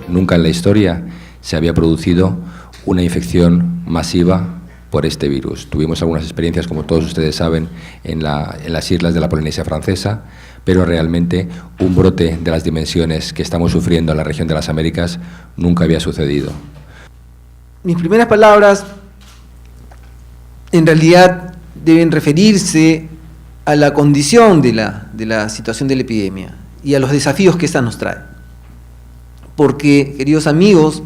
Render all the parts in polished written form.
Nunca en la historia se había producido una infección masiva por este virus. Tuvimos algunas experiencias, como todos ustedes saben, en las islas de la Polinesia Francesa, pero realmente un brote de las dimensiones que estamos sufriendo en la región de las Américas nunca había sucedido. Mis primeras palabras en realidad deben referirse a la condición de la situación de la epidemia y a los desafíos que esta nos trae. Porque, queridos amigos,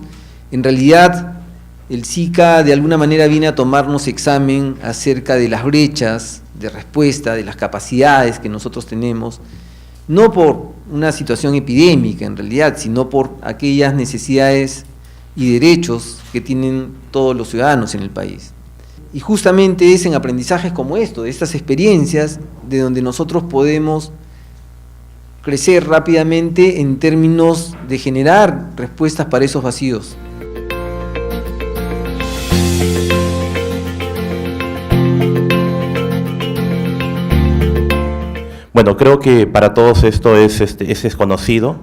en realidad el Zika de alguna manera viene a tomarnos examen acerca de las brechas de respuesta, de las capacidades que nosotros tenemos, no por una situación epidémica en realidad, sino por aquellas necesidades y derechos que tienen todos los ciudadanos en el país. Y justamente es en aprendizajes como esto, de estas experiencias, de donde nosotros podemos crecer rápidamente en términos de generar respuestas para esos vacíos. Bueno, creo que para todos esto es desconocido,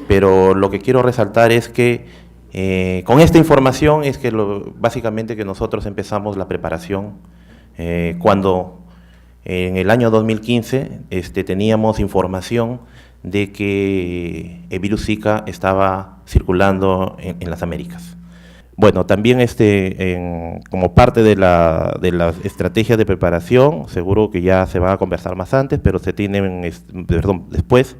pero lo que quiero resaltar es que con esta información es que básicamente que nosotros empezamos la preparación cuando en el año 2015 teníamos información de que el virus Zika estaba circulando en las Américas. Bueno, también como parte de la estrategia de preparación, seguro que ya se va a conversar más antes, pero después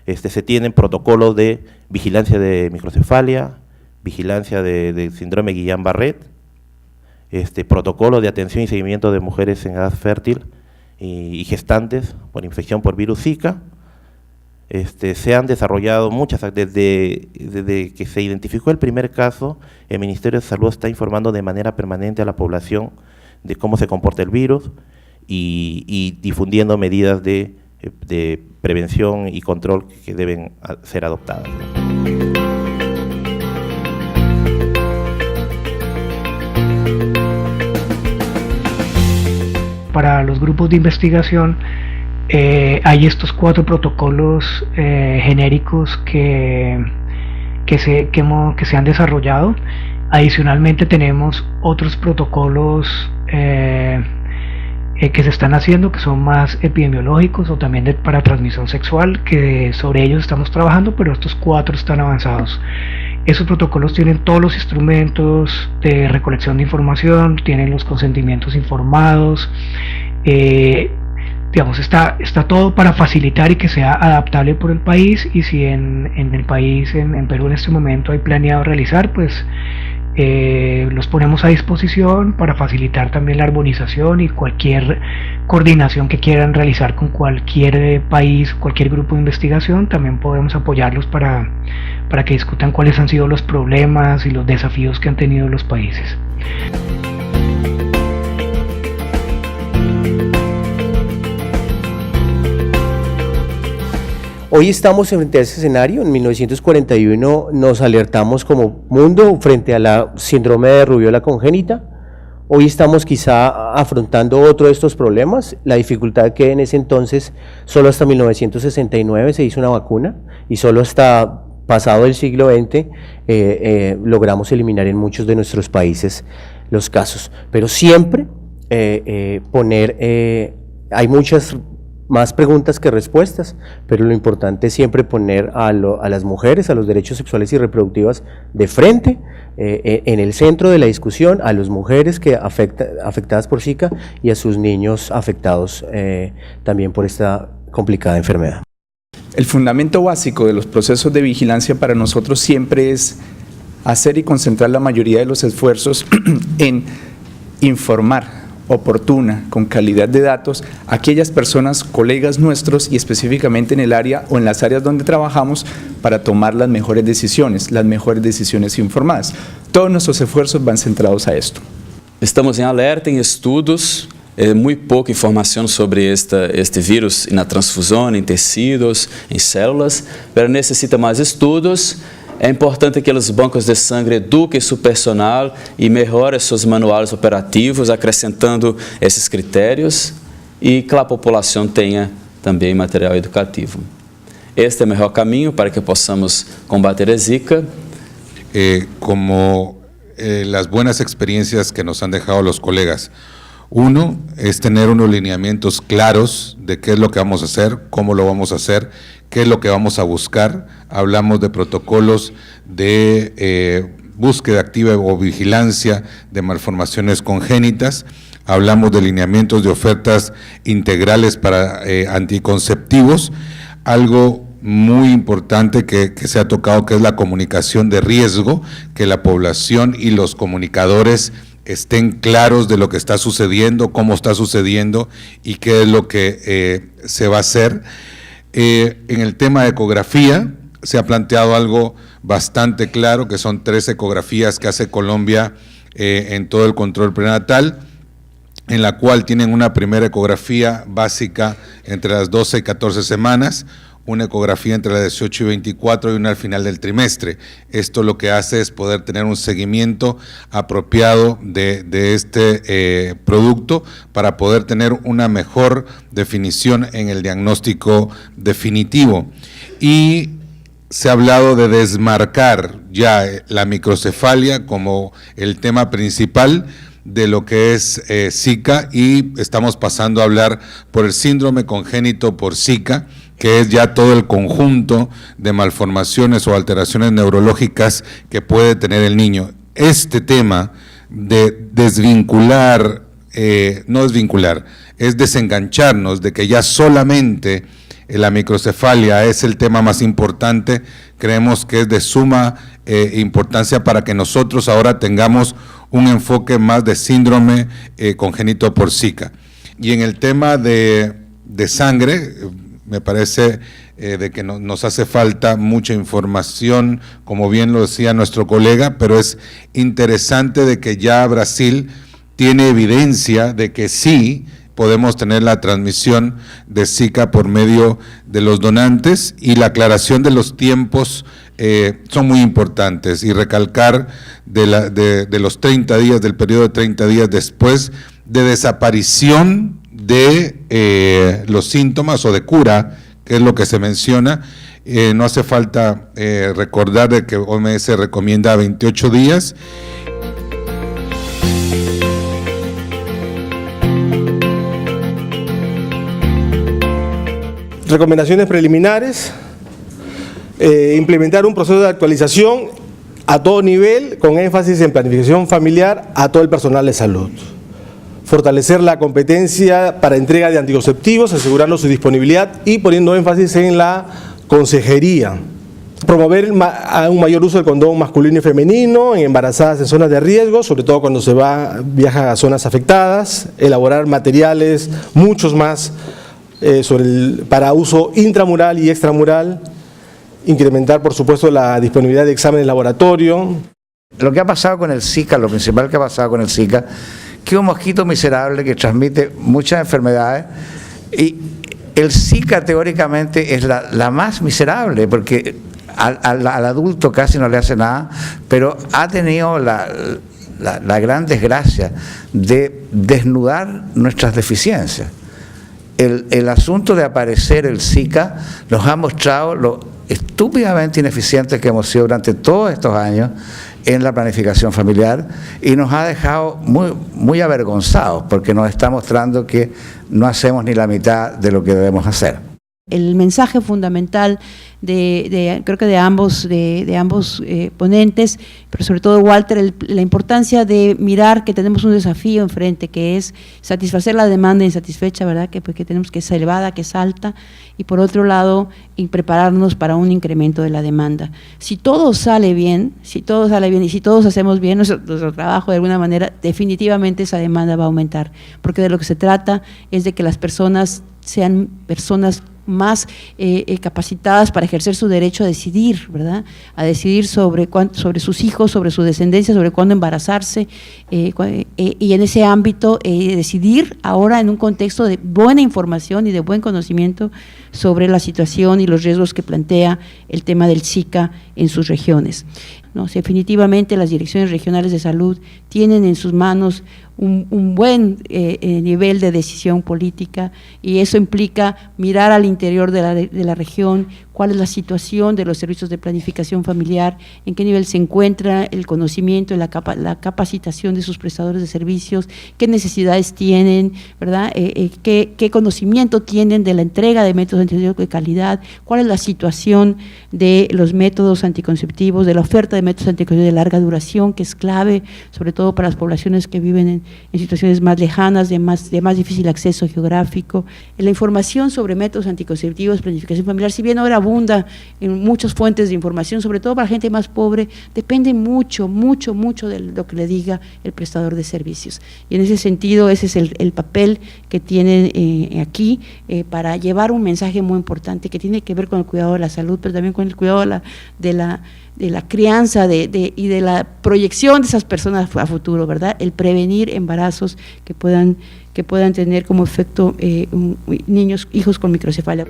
se tienen protocolos de vigilancia de microcefalia, vigilancia de síndrome Guillain-Barré, protocolo de atención y seguimiento de mujeres en edad fértil y gestantes por infección por virus Zika. Se han desarrollado muchas, desde que se identificó el primer caso, el Ministerio de Salud está informando de manera permanente a la población de cómo se comporta el virus y difundiendo medidas de prevención y control que deben ser adoptadas. Para los grupos de investigación hay estos 4 protocolos genéricos que se han desarrollado. Adicionalmente tenemos otros protocolos que se están haciendo, que son más epidemiológicos o también para transmisión sexual, que sobre ellos estamos trabajando, pero estos 4 están avanzados. Esos protocolos tienen todos los instrumentos de recolección de información, tienen los consentimientos informados, digamos, está todo para facilitar y que sea adaptable por el país, y si en el país, en Perú en este momento hay planeado realizar, pues los ponemos a disposición para facilitar también la armonización y cualquier coordinación que quieran realizar con cualquier país, cualquier grupo de investigación. También podemos apoyarlos para que discutan cuáles han sido los problemas y los desafíos que han tenido los países. Hoy estamos frente a ese escenario. En 1941 nos alertamos como mundo frente a la síndrome de rubiola congénita. Hoy estamos quizá afrontando otro de estos problemas, la dificultad que en ese entonces, solo hasta 1969 se hizo una vacuna, y solo hasta pasado el siglo XX logramos eliminar en muchos de nuestros países los casos. Pero siempre hay muchas más preguntas que respuestas, pero lo importante es siempre poner a las mujeres, a los derechos sexuales y reproductivos de frente, en el centro de la discusión, a las mujeres afectadas por Zika y a sus niños afectados también por esta complicada enfermedad. El fundamento básico de los procesos de vigilancia para nosotros siempre es hacer y concentrar la mayoría de los esfuerzos en informar oportuna, con calidad de datos, a aquellas personas, colegas nuestros, y específicamente en el área o en las áreas donde trabajamos, para tomar las mejores decisiones informadas. Todos nuestros esfuerzos van centrados a esto. Estamos em alerta, em estudos, muito pouca informação sobre este vírus na transfusão, em tecidos, em células, mas necessita mais estudos. É importante que os bancos de sangue eduquem seu personal e melhorem seus manuais operativos, acrescentando esses critérios, e que a população tenha também material educativo. Este é o melhor caminho para que possamos combater a Zika como las buenas experiencias que nos han dejado los colegas. Uno es tener unos lineamientos claros de qué es lo que vamos a hacer, cómo lo vamos a hacer, qué es lo que vamos a buscar. Hablamos de protocolos de búsqueda activa o vigilancia de malformaciones congénitas. Hablamos de lineamientos de ofertas integrales para anticonceptivos. Algo muy importante que se ha tocado, que es la comunicación de riesgo, que la población y los comunicadores estén claros de lo que está sucediendo, cómo está sucediendo y qué es lo que se va a hacer. En el tema de ecografía se ha planteado algo bastante claro, que son 3 ecografías que hace Colombia en todo el control prenatal, en la cual tienen una primera ecografía básica entre las 12 y 14 semanas, una ecografía entre las 18 y 24 y una al final del trimestre. Esto lo que hace es poder tener un seguimiento apropiado de este producto para poder tener una mejor definición en el diagnóstico definitivo. Y se ha hablado de desmarcar ya la microcefalia como el tema principal de lo que es Zika, y estamos pasando a hablar por el síndrome congénito por Zika, que es ya todo el conjunto de malformaciones o alteraciones neurológicas que puede tener el niño. Este tema de desvincular, no desvincular, es desengancharnos de que ya solamente la microcefalia es el tema más importante. Creemos que es de suma importancia para que nosotros ahora tengamos un enfoque más de síndrome congénito por Zika. Y en el tema de sangre, me parece de que nos hace falta mucha información, como bien lo decía nuestro colega, pero es interesante de que ya Brasil tiene evidencia de que sí podemos tener la transmisión de Zika por medio de los donantes, y la aclaración de los tiempos son muy importantes, y recalcar de los 30 días, del periodo de 30 días después de desaparición de los síntomas o de cura, que es lo que se menciona. No hace falta recordar de que OMS recomienda 28 días. Recomendaciones preliminares: implementar un proceso de actualización a todo nivel, con énfasis en planificación familiar a todo el personal de salud. Fortalecer la competencia para entrega de anticonceptivos, asegurando su disponibilidad y poniendo énfasis en la consejería. Promover un mayor uso del condón masculino y femenino en embarazadas en zonas de riesgo, sobre todo cuando viaja a zonas afectadas. Elaborar materiales, muchos más, para uso intramural y extramural. Incrementar, por supuesto, la disponibilidad de exámenes de laboratorio. Lo que ha pasado con el Zika, lo principal que ha pasado con el Zika, que es un mosquito miserable que transmite muchas enfermedades, y el Zika teóricamente es la más miserable, porque al adulto casi no le hace nada, pero ha tenido la gran desgracia de desnudar nuestras deficiencias. El asunto de aparecer el Zika nos ha mostrado lo estúpidamente ineficientes que hemos sido durante todos estos años en la planificación familiar, y nos ha dejado muy avergonzados, porque nos está mostrando que no hacemos ni la mitad de lo que debemos hacer. El mensaje fundamental creo que de ambos ponentes, pero sobre todo Walter, la importancia de mirar que tenemos un desafío enfrente, que es satisfacer la demanda insatisfecha, ¿verdad? Que tenemos, que es elevada, que es alta, y por otro lado, prepararnos para un incremento de la demanda. Si todo sale bien, y si todos hacemos bien nuestro trabajo de alguna manera, definitivamente esa demanda va a aumentar, porque de lo que se trata es de que las personas sean personas más capacitadas para ejercer su derecho a decidir, ¿verdad? A decidir sobre sus hijos, sobre su descendencia, sobre cuándo embarazarse, y en ese ámbito decidir ahora en un contexto de buena información y de buen conocimiento sobre la situación y los riesgos que plantea el tema del Zika en sus regiones. ¿No? Definitivamente las direcciones regionales de salud tienen en sus manos un buen nivel de decisión política, y eso implica mirar al interior de la región, cuál es la situación de los servicios de planificación familiar, en qué nivel se encuentra el conocimiento, la capacitación de sus prestadores de servicios, qué necesidades tienen, ¿verdad? Qué conocimiento tienen de la entrega de métodos anticonceptivos de calidad, cuál es la situación de los métodos anticonceptivos, de la oferta de métodos anticonceptivos de larga duración, que es clave, sobre todo para las poblaciones que viven en situaciones más lejanas, de más difícil acceso geográfico. La información sobre métodos anticonceptivos, planificación familiar, si bien ahora abunda en muchas fuentes de información, sobre todo para gente más pobre, depende mucho de lo que le diga el prestador de servicios. Y en ese sentido, ese es el papel que tienen aquí para llevar un mensaje muy importante que tiene que ver con el cuidado de la salud, pero también con el cuidado de la crianza y de la proyección de esas personas a futuro, ¿verdad? El prevenir embarazos que puedan tener como efecto hijos con microcefalia.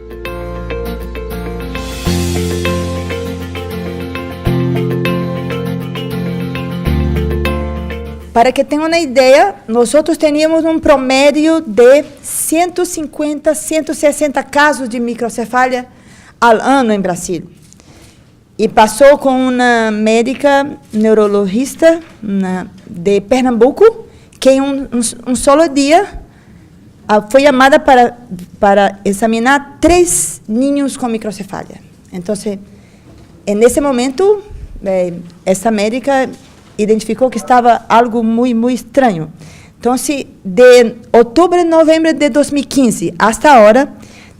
Para que tengan una idea, nosotros teníamos un promedio de 150, 160 casos de microcefalia al año en Brasil. Y pasó con una médica neurologista de Pernambuco, que en un solo día fue llamada para examinar 3 niños con microcefalia. Entonces, en ese momento, esta médica identificó que estaba algo muy, muy extraño. Entonces, de octubre, noviembre de 2015 hasta ahora,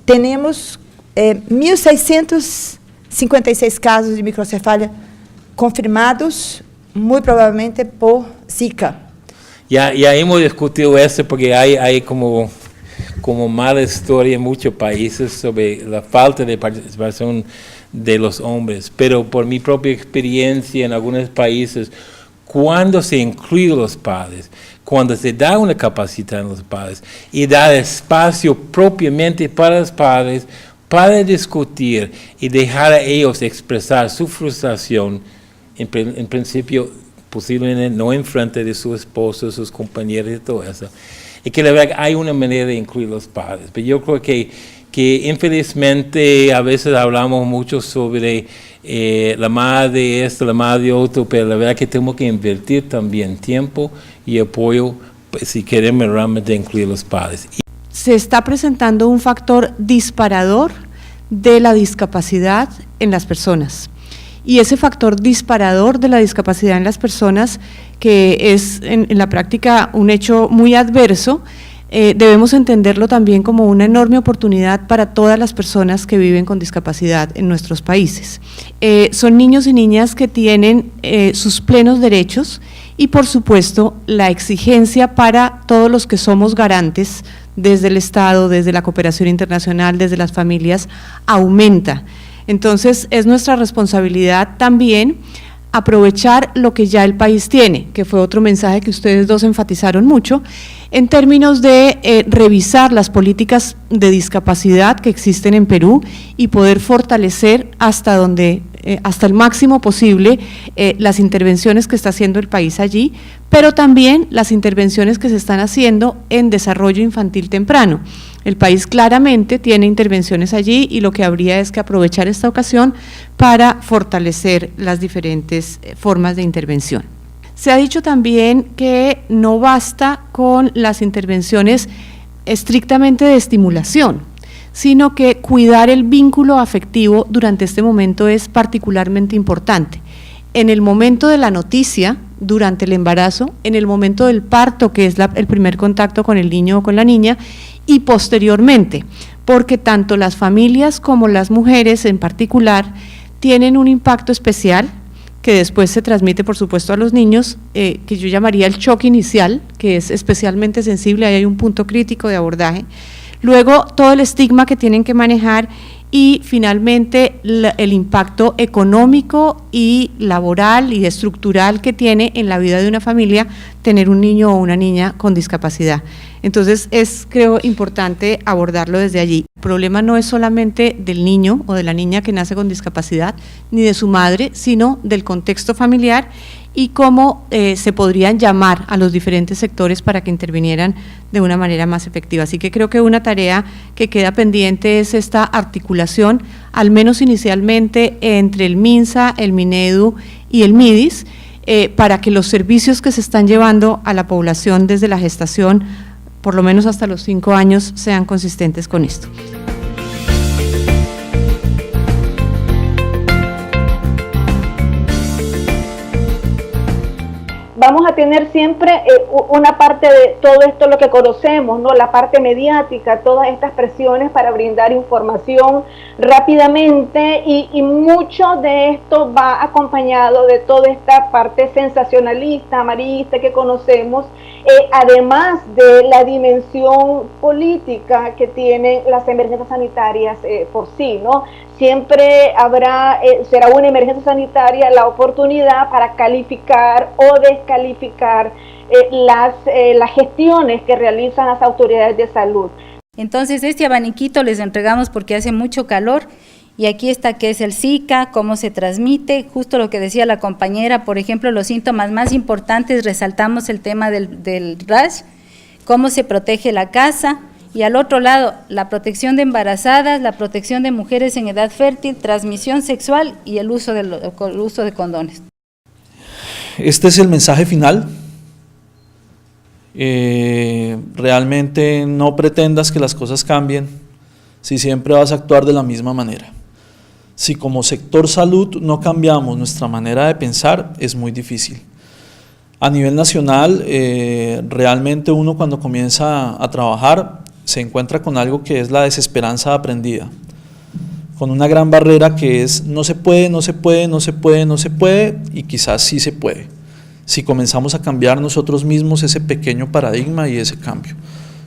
tenemos 1.656 casos de microcefalia confirmados, muy probablemente por Zika. Ya hemos discutido eso porque hay como mala historia en muchos países sobre la falta de participación de los hombres, pero por mi propia experiencia en algunos países, cuando se incluyen los padres, cuando se da una capacitación a los padres y da espacio propiamente para los padres para discutir y dejar a ellos expresar su frustración, en principio posiblemente no en frente de su esposo, sus compañeros y todo eso, y que la verdad hay una manera de incluir los padres, pero yo creo que infelizmente a veces hablamos mucho sobre la madre de esto, la madre de otro, pero la verdad que tenemos que invertir también tiempo y apoyo pues, si queremos realmente incluir los padres. Se está presentando un factor disparador de la discapacidad en las personas. Y ese factor disparador de la discapacidad en las personas, que es en la práctica un hecho muy adverso, debemos entenderlo también como una enorme oportunidad para todas las personas que viven con discapacidad en nuestros países. Son niños y niñas que tienen sus plenos derechos y, por supuesto, la exigencia para todos los que somos garantes desde el Estado, desde la cooperación internacional, desde las familias, aumenta. Entonces, es nuestra responsabilidad también aprovechar lo que ya el país tiene, que fue otro mensaje que ustedes dos enfatizaron mucho, en términos de revisar las políticas de discapacidad que existen en Perú y poder fortalecer hasta el máximo posible las intervenciones que está haciendo el país allí, pero también las intervenciones que se están haciendo en desarrollo infantil temprano. El país claramente tiene intervenciones allí y lo que habría es que aprovechar esta ocasión para fortalecer las diferentes formas de intervención. Se ha dicho también que no basta con las intervenciones estrictamente de estimulación, sino que cuidar el vínculo afectivo durante este momento es particularmente importante. En el momento de la noticia, durante el embarazo, en el momento del parto, que es el primer contacto con el niño o con la niña, y posteriormente, porque tanto las familias como las mujeres en particular tienen un impacto especial que después se transmite por supuesto a los niños, que yo llamaría el choque inicial, que es especialmente sensible, ahí hay un punto crítico de abordaje, luego todo el estigma que tienen que manejar y finalmente el impacto económico y laboral y estructural que tiene en la vida de una familia tener un niño o una niña con discapacidad. Entonces creo importante abordarlo desde allí. El problema no es solamente del niño o de la niña que nace con discapacidad, ni de su madre, sino del contexto familiar y cómo se podrían llamar a los diferentes sectores para que intervinieran de una manera más efectiva. Así que creo que una tarea que queda pendiente es esta articulación, al menos inicialmente, entre el MINSA, el MINEDU y el MIDIS, para que los servicios que se están llevando a la población desde la gestación, por lo menos hasta los 5 años, sean consistentes con esto. Vamos a tener siempre una parte de todo esto, lo que conocemos, ¿no? La parte mediática, todas estas presiones para brindar información rápidamente y mucho de esto va acompañado de toda esta parte sensacionalista, amarillista que conocemos, además de la dimensión política que tienen las emergencias sanitarias por sí, ¿no? Siempre será una emergencia sanitaria la oportunidad para calificar o descalificar las gestiones que realizan las autoridades de salud. Entonces este abaniquito les entregamos porque hace mucho calor y aquí está qué es el Zika, cómo se transmite, justo lo que decía la compañera, por ejemplo, los síntomas más importantes, resaltamos el tema del rash, cómo se protege la casa. Y al otro lado, la protección de embarazadas, la protección de mujeres en edad fértil, transmisión sexual y el uso de condones. Este es el mensaje final. Realmente no pretendas que las cosas cambien si siempre vas a actuar de la misma manera. Si como sector salud no cambiamos nuestra manera de pensar, es muy difícil. A nivel nacional, realmente uno cuando comienza a trabajar, se encuentra con algo que es la desesperanza aprendida, con una gran barrera que es no se puede, no se puede, no se puede, no se puede, y quizás sí se puede, si comenzamos a cambiar nosotros mismos ese pequeño paradigma y ese cambio.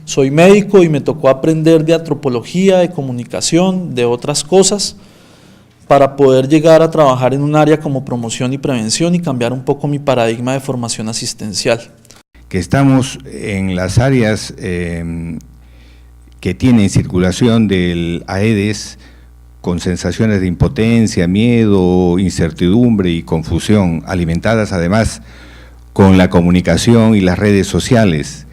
Soy médico y me tocó aprender de antropología, de comunicación, de otras cosas, para poder llegar a trabajar en un área como promoción y prevención y cambiar un poco mi paradigma de formación asistencial. Que estamos en las áreas que tienen circulación del Aedes con sensaciones de impotencia, miedo, incertidumbre y confusión, alimentadas además con la comunicación y las redes sociales,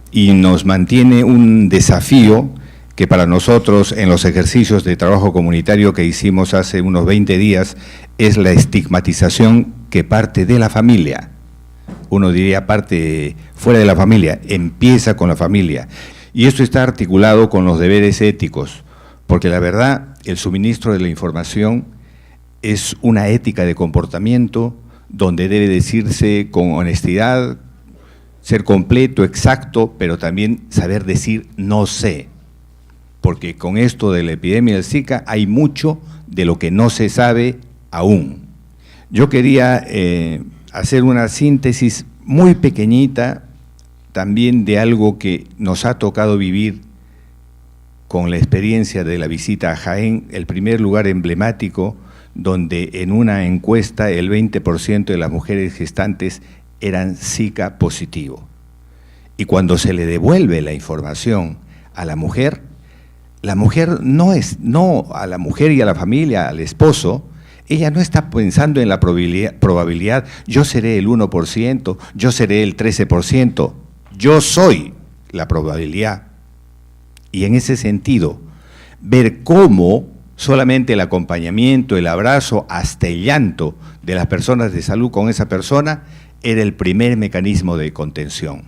y nos mantiene un desafío que para nosotros en los ejercicios de trabajo comunitario que hicimos hace unos 20 días es la estigmatización que parte de la familia. Uno diría parte fuera de la familia, empieza con la familia. Y esto está articulado con los deberes éticos, porque la verdad, el suministro de la información es una ética de comportamiento donde debe decirse con honestidad, ser completo, exacto, pero también saber decir no sé, porque con esto de la epidemia del Zika hay mucho de lo que no se sabe aún. Yo quería hacer una síntesis muy pequeñita también de algo que nos ha tocado vivir con la experiencia de la visita a Jaén, el primer lugar emblemático donde en una encuesta el 20% de las mujeres gestantes eran Zika positivo. Y cuando se le devuelve la información a la mujer no a la mujer y a la familia, al esposo, ella no está pensando en la probabilidad, yo seré el 1%, yo seré el 13%, yo soy la probabilidad. Y en ese sentido, ver cómo solamente el acompañamiento, el abrazo, hasta el llanto de las personas de salud con esa persona era el primer mecanismo de contención.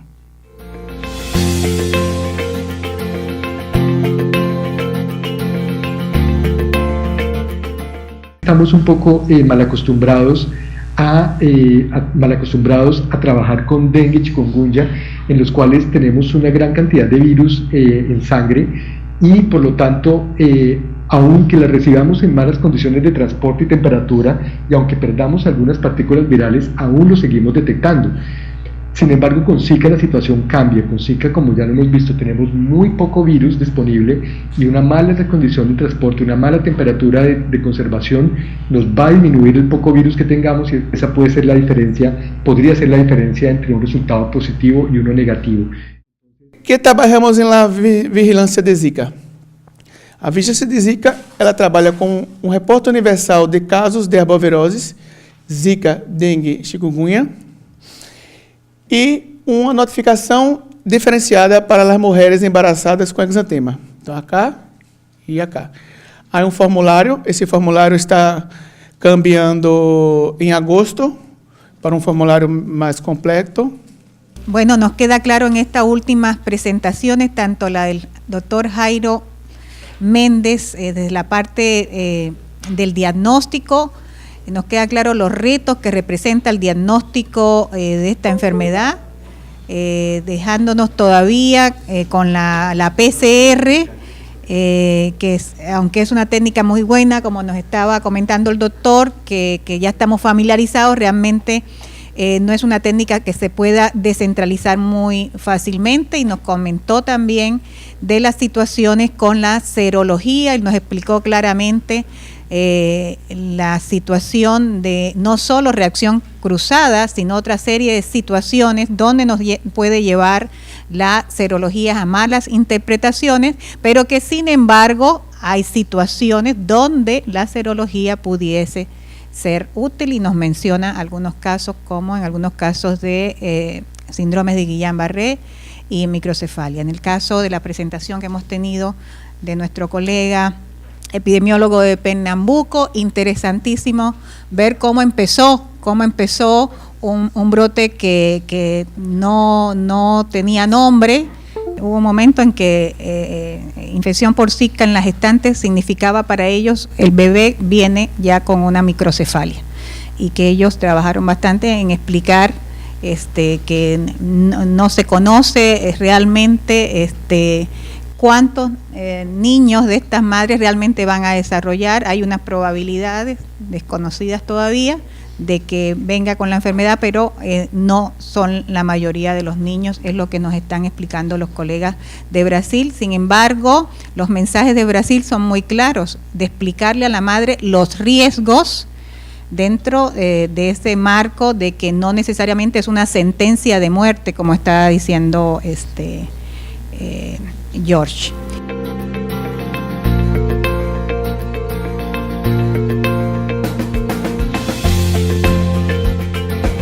Estamos un poco mal acostumbrados a trabajar con dengue y chikungunya, en los cuales tenemos una gran cantidad de virus en sangre y por lo tanto, aunque las recibamos en malas condiciones de transporte y temperatura y aunque perdamos algunas partículas virales, aún lo seguimos detectando. Sin embargo, con Zika la situación cambia. Con Zika, como ya lo hemos visto, tenemos muy poco virus disponible y una mala condición de transporte, una mala temperatura de conservación nos va a disminuir el poco virus que tengamos y esa puede ser la diferencia, podría ser la diferencia entre un resultado positivo y uno negativo. que trabalhamos na vigilância de Zika? A vigilância de Zika, ela trabalha com um reporte universal de casos de arboviroses, Zika, dengue, chikungunya, e uma notificação diferenciada para as mulheres embaraçadas com exantema. Então, acá e acá. Há um formulário, esse formulário está cambiando em agosto para um formulário mais completo. Bueno, nos queda claro en estas últimas presentaciones, tanto la del doctor Jairo Méndez, desde la parte del diagnóstico, nos queda claro los retos que representa el diagnóstico de esta enfermedad, dejándonos todavía con la PCR, que aunque es una técnica muy buena, como nos estaba comentando el doctor, que ya estamos familiarizados, realmente no es una técnica que se pueda descentralizar muy fácilmente, y nos comentó también de las situaciones con la serología y nos explicó claramente la situación de no solo reacción cruzada, sino otra serie de situaciones donde nos puede llevar la serología a malas interpretaciones, pero que sin embargo hay situaciones donde la serología pudiese ser útil, y nos menciona algunos casos, como en algunos casos de síndromes de Guillain-Barré y microcefalia. En el caso de la presentación que hemos tenido de nuestro colega epidemiólogo de Pernambuco, interesantísimo ver cómo empezó un brote que no tenía nombre. Hubo un momento en que infección por Zika en las gestantes significaba para ellos el bebé viene ya con una microcefalia, y que ellos trabajaron bastante en explicar que no se conoce realmente cuántos niños de estas madres realmente van a desarrollar. Hay unas probabilidades desconocidas todavía de que venga con la enfermedad, pero no son la mayoría de los niños, es lo que nos están explicando los colegas de Brasil. Sin embargo, los mensajes de Brasil son muy claros, de explicarle a la madre los riesgos dentro de ese marco de que no necesariamente es una sentencia de muerte, como está diciendo George.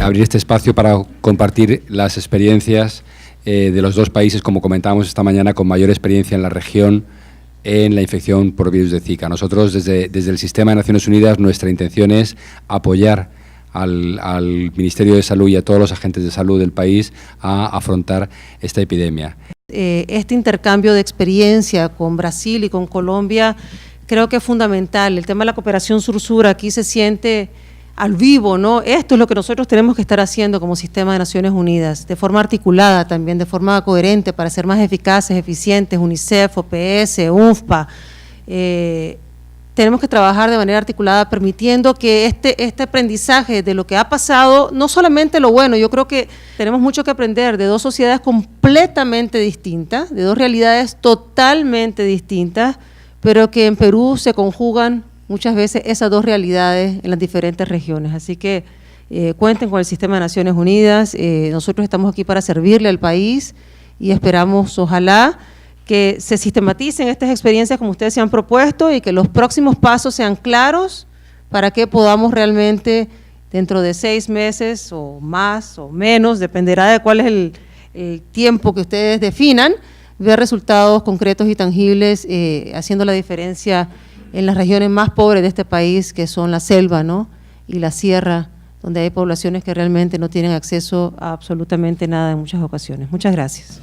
Abrir este espacio para compartir las experiencias de los dos países, como comentábamos esta mañana, con mayor experiencia en la región en la infección por virus de Zika. Nosotros, desde el Sistema de Naciones Unidas, nuestra intención es apoyar al Ministerio de Salud y a todos los agentes de salud del país a afrontar esta epidemia. Este intercambio de experiencia con Brasil y con Colombia creo que es fundamental. El tema de la cooperación sur-sur aquí se siente al vivo, ¿no? Esto es lo que nosotros tenemos que estar haciendo como Sistema de Naciones Unidas, de forma articulada también, de forma coherente, para ser más eficaces, eficientes, UNICEF, OPS, UNFPA. Tenemos que trabajar de manera articulada, permitiendo que este aprendizaje de lo que ha pasado, no solamente lo bueno, yo creo que tenemos mucho que aprender de dos sociedades completamente distintas, de dos realidades totalmente distintas, pero que en Perú se conjugan muchas veces esas dos realidades en las diferentes regiones. Así que cuenten con el Sistema de Naciones Unidas, nosotros estamos aquí para servirle al país y esperamos, ojalá, que se sistematicen estas experiencias como ustedes se han propuesto y que los próximos pasos sean claros para que podamos realmente, dentro de 6 meses o más o menos, dependerá de cuál es el tiempo que ustedes definan, ver resultados concretos y tangibles haciendo la diferencia en las regiones más pobres de este país, que son la selva, ¿no?, y la sierra, donde hay poblaciones que realmente no tienen acceso a absolutamente nada en muchas ocasiones. Muchas gracias.